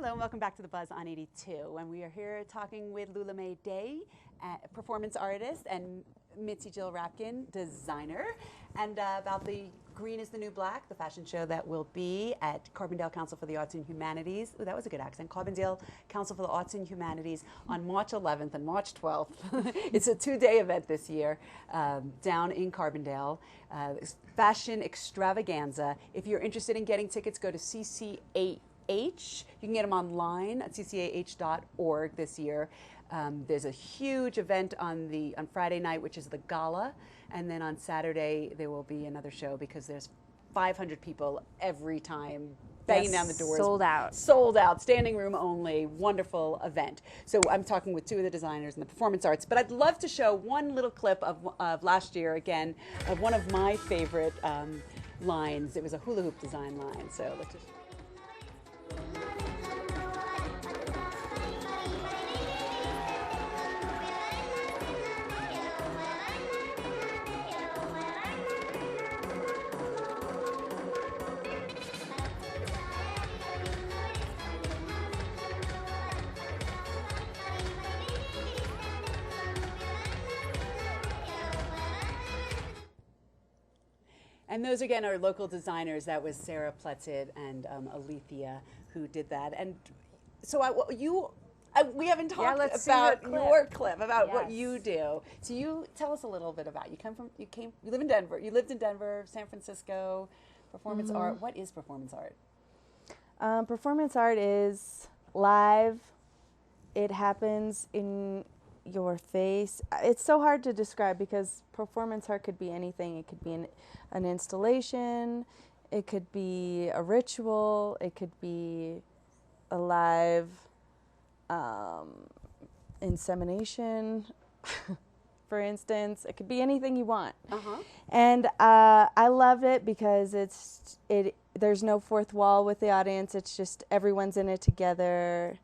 Hello and welcome back to The Buzz on 82. And we are here talking with Lula May Day, performance artist, and Mitzi Jill Rapkin, designer, and about the Green is the New Black, the fashion show that will be at Carbondale Council for the Arts and Humanities. Ooh, that was a good accent. Carbondale Council for the Arts and Humanities on March 11th and March 12th. It's a two-day event this year down in Carbondale. Fashion extravaganza. If you're interested in getting tickets, go to CCA. You can get them online at ccah.org this year. There's a huge event on Friday night, which is the gala, and then on Saturday there will be another show because there's 500 people every time banging down the doors. Sold out. Sold out, standing room only, wonderful event. So I'm talking with two of the designers in the performance arts, but I'd love to show one little clip of last year, again, of one of my favorite lines. It was a hula hoop design line, so let's just... And those, again, are local designers. That was Sarah Pletzit and Aliya who did that. And so we haven't talked about your clip, about what you do. So you tell us a little bit about, you live in Denver, you lived in Denver, San Francisco, performance art. What is performance art? Performance art is live. It happens in your face. It's so hard to describe because performance art could be anything. It could be an installation, it could be a ritual, it could be a live insemination, for instance. It could be anything you want. And I love it because there's no fourth wall with the audience. It's just everyone's in it together.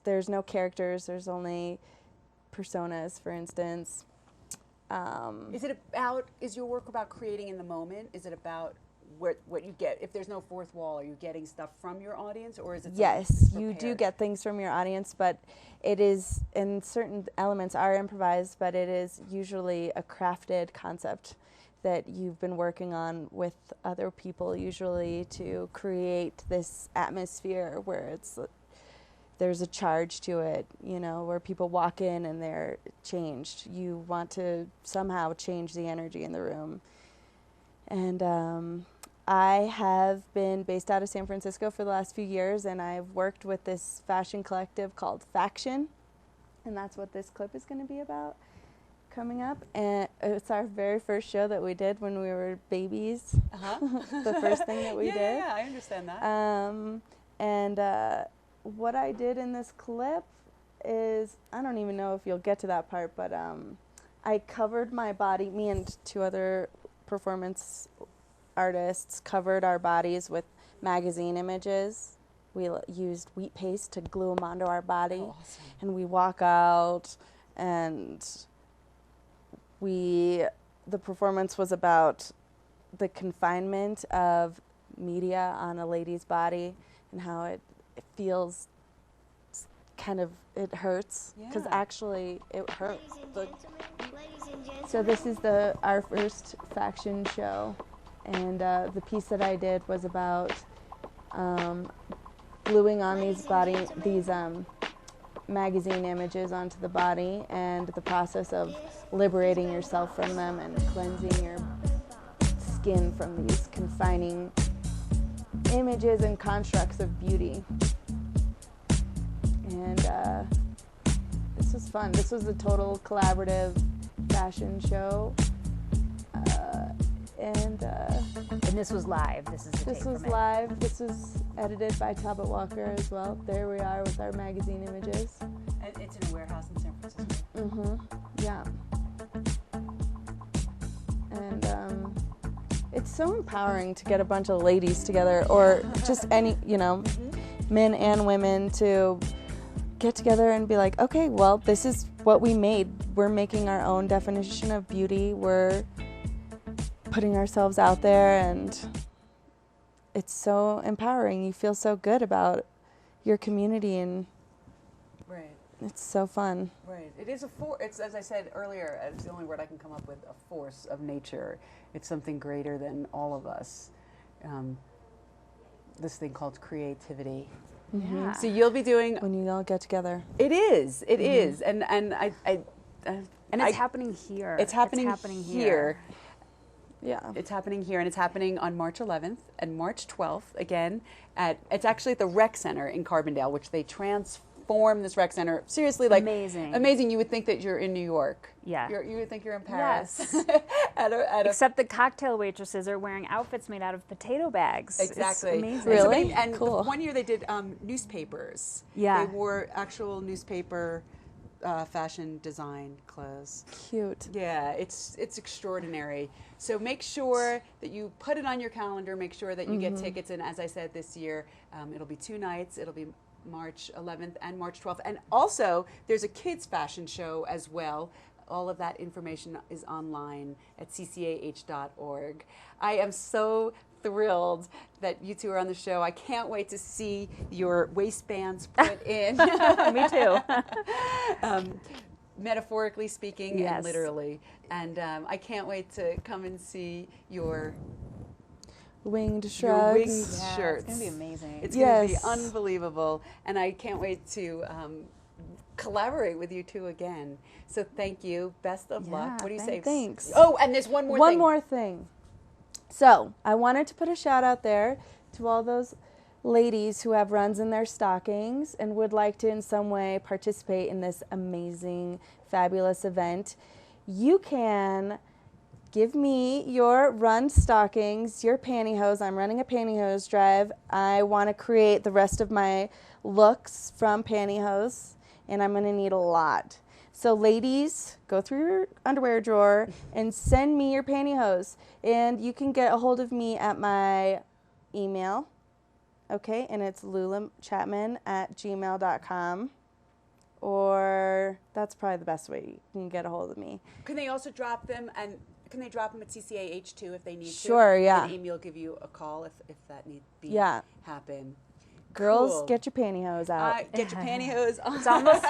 There's no characters, there's only personas, for instance. Is your work about creating in the moment? Is it about what you get? If there's no fourth wall, are you getting stuff from your audience, or is it? Yes, you do get things from your audience, but it is, and certain elements are improvised, but it is usually a crafted concept that you've been working on with other people, usually to create this atmosphere where there's a charge to it, where people walk in and they're changed. You want to somehow change the energy in the room. And I have been based out of San Francisco for the last few years, and I've worked with this fashion collective called Faction, and that's what this clip is going to be about coming up. And it's our very first show that we did when we were babies. The first thing that we did. Yeah, I understand that. What I did in this clip is, I don't even know if you'll get to that part, but I covered my body, me and two other performance artists covered our bodies with magazine images. We used wheat paste to glue them onto our body. Oh, awesome. And we walk out, and the performance was about the confinement of media on a lady's body and how it feels it hurts, because actually it hurts. So this is our first Faction show, and the piece that I did was about gluing on these magazine images onto the body, and the process of liberating yourself from them and cleansing your skin from these confining images and constructs of beauty. And this was fun. This was a total collaborative fashion show. And this was live. This was live. This was edited by Talbot Walker as well. There we are with our magazine images. And it's in a warehouse in San Francisco. Yeah. And it's so empowering to get a bunch of ladies together, or just any, men and women, to get together and be like, okay, well, this is what we made. We're making our own definition of beauty. We're putting ourselves out there, and it's so empowering. You feel so good about your community, and Right. it's so fun. Right. It is it's, as I said earlier, it's the only word I can come up with, a force of nature. It's something greater than all of us. This thing called creativity. Yeah. So you'll be doing. When you all get together. It is. It is. And And it's happening here. It's happening here. Yeah. It's happening here, and it's happening on March 11th and March 12th again. It's actually at the Rec Center in Carbondale, which they transformed this rec center. Seriously, like amazing. You would think that you're in New York. Yeah. You would think you're in Paris. Yes. Except the cocktail waitresses are wearing outfits made out of potato bags. Exactly. It's amazing. Really? And cool. one year they did newspapers. Yeah. They wore actual newspaper fashion design clothes. Cute. Yeah, it's extraordinary. So make sure that you put it on your calendar. Make sure that you get tickets. And as I said, this year it'll be 2 nights. It'll be March 11th and March 12th. And also, there's a kids fashion show as well. All of that information is online at ccah.org. I am so thrilled that you two are on the show. I can't wait to see your waistbands put in. Me too. Metaphorically speaking Yes. and literally. And I can't wait to come and see your Winged winged shrugs. Yeah, shirts. it's going to be amazing. It's going to Yes. be unbelievable. And I can't wait to collaborate with you two again. So thank you. Best of luck. Yeah, What do you say? thanks. Oh, and there's one more thing. One more thing. So I wanted to put a shout out there to all those ladies who have runs in their stockings and would like to in some way participate in this amazing, fabulous event. You can give me your run stockings, your pantyhose. I'm running a pantyhose drive. I want to create the rest of my looks from pantyhose, and I'm going to need a lot. So ladies, go through your underwear drawer and send me your pantyhose. And you can get a hold of me at my email, okay? And it's lulachapman@gmail.com. Or that's probably the best way you can get a hold of me. Can they also drop them, and can they drop them at CCAH too if they need to? Sure, yeah. And Amy will give you a call if that need be Yeah. happen. Girls, Cool. get your pantyhose out. Get your pantyhose on. It's almost